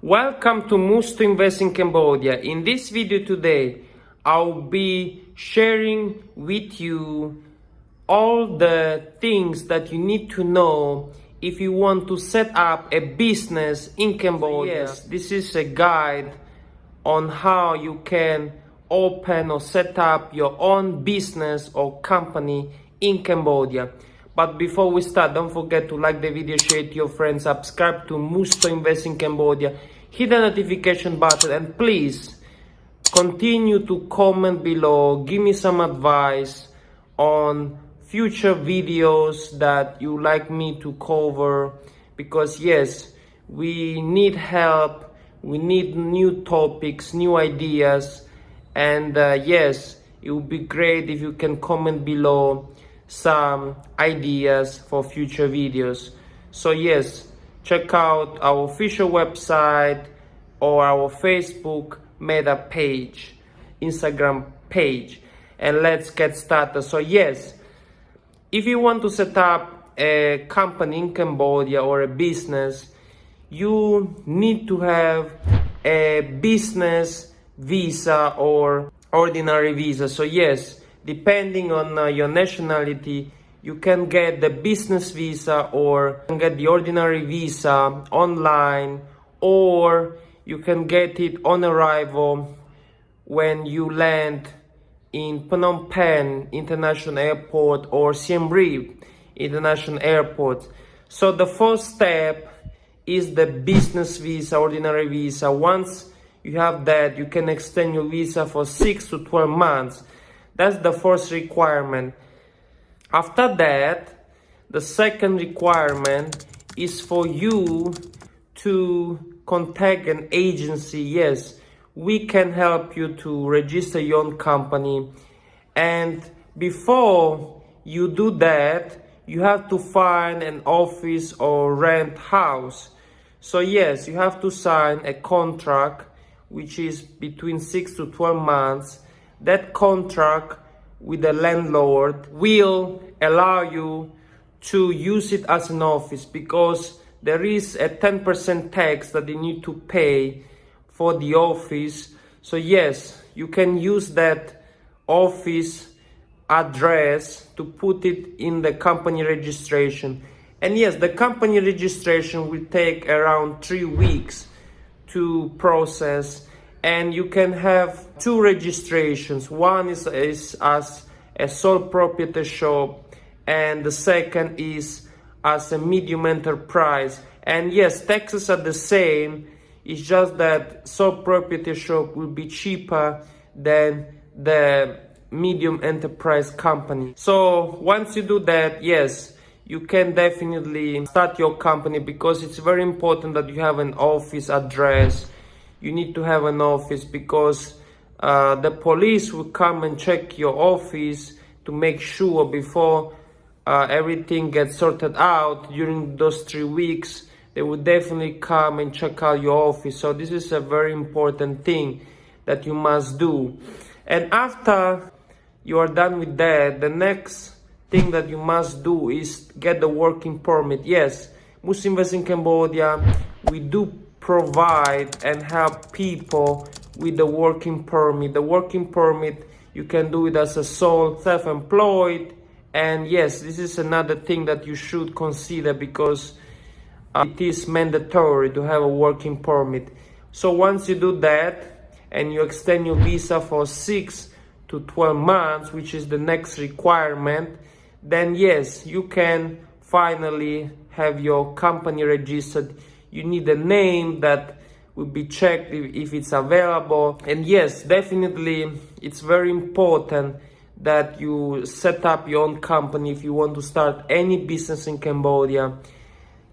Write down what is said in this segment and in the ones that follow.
Welcome to Moves to Invest in Cambodia. In this video today, I'll be sharing with you all the things that you need to know if you want to set up a business in Cambodia. Yes, this is a guide on how you can open or set up your own business or company in Cambodia. But before we start, don't forget to like the video, share it to your friends, subscribe to Moves to Invest in Cambodia, hit the notification button, and please continue to comment below. Give me some advice on future videos that you like me to cover, because yes, we need help, we need new topics, new ideas, and yes, it would be great if you can comment below some ideas for future videos. So yes, check out our official website or our Facebook Meta page, Instagram page, and let's get started. So yes, if you want to set up a company in Cambodia or a business, you need to have a business visa or ordinary visa. So yes, depending on your nationality, you can get the business visa or can get the ordinary visa online, or you can get it on arrival when you land in Phnom Penh International Airport or Siem Reap International Airport. So the first step is the business visa, ordinary visa. Once you have that, you can extend your visa for 6 to 12 months. That's the first requirement. After that, the second requirement is for you to contact an agency. Yes, we can help you to register your own company. And before you do that, you have to find an office or rent house. So yes, you have to sign a contract which is between 6 to 12 months. That contract with the landlord will allow you to use it as an office, because there is a 10% tax that you need to pay for the office. So yes, you can use that office address to put it in the company registration. And yes, the company registration will take around 3 weeks to process, and you can have 2 registrations. One is as a sole proprietorship, and the second is as a medium enterprise. And yes, taxes are the same. It's just that sole proprietorship will be cheaper than the medium enterprise company. So once you do that, yes, you can definitely start your company, because it's very important that you have an office address. You need to have an office, because the police will come and check your office to make sure before everything gets sorted out. During those 3 weeks, they will definitely come and check out your office. So this is a very important thing that you must do. And after you are done with that, the next thing that you must do is get the working permit. Yes, Moves to Invest in Cambodia, we do provide and help people with the working permit. The working permit, you can do it as a sole self-employed. And yes, this is another thing that you should consider, because it is mandatory to have a working permit. So once you do that and you extend your visa for 6 to 12 months, which is the next requirement, then yes, you can finally have your company registered. You need a name that will be checked if it's available. And yes, definitely it's very important that you set up your own company. If you want to start any business in Cambodia,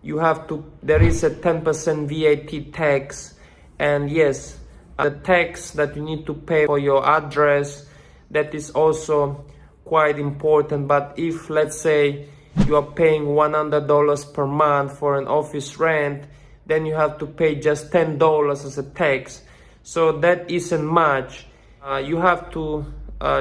you have to, there is a 10% VAT tax. And yes, the tax that you need to pay for your address, that is also quite important. But if, let's say, you are paying $100 per month for an office rent, then you have to pay just $10 as a tax. So that isn't much. You have to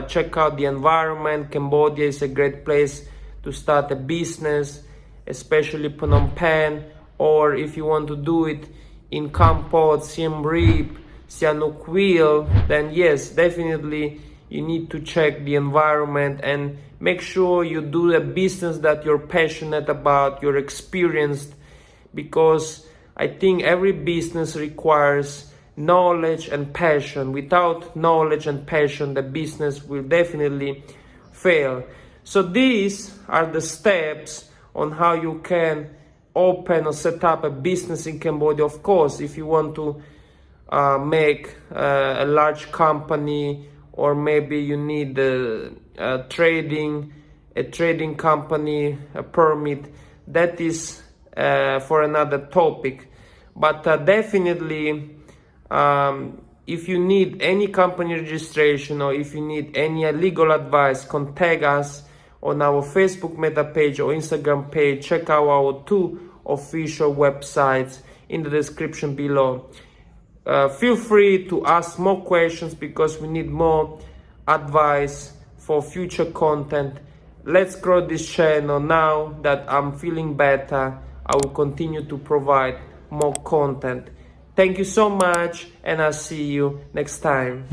check out the environment. Cambodia is a great place to start a business, especially Phnom Penh. Or if you want to do it in Kampot, Siem Reap, Sihanouk Ville, then yes, definitely you need to check the environment and make sure you do a business that you're passionate about, you're experienced, because I think every business requires knowledge and passion. Without knowledge and passion, the business will definitely fail. So these are the steps on how you can open or set up a business in Cambodia. Of course, if you want to make a large company, or maybe you need a trading company, a permit, that is for another topic. But definitely, if you need any company registration, or if you need any legal advice, contact us on our Facebook meta page or Instagram page. Check out our 2 official websites in the description below. Feel free to ask more questions, because we need more advice for future content. Let's grow this channel. Now that I'm feeling better, I will continue to provide more content. Thank you so much, and I'll see you next time.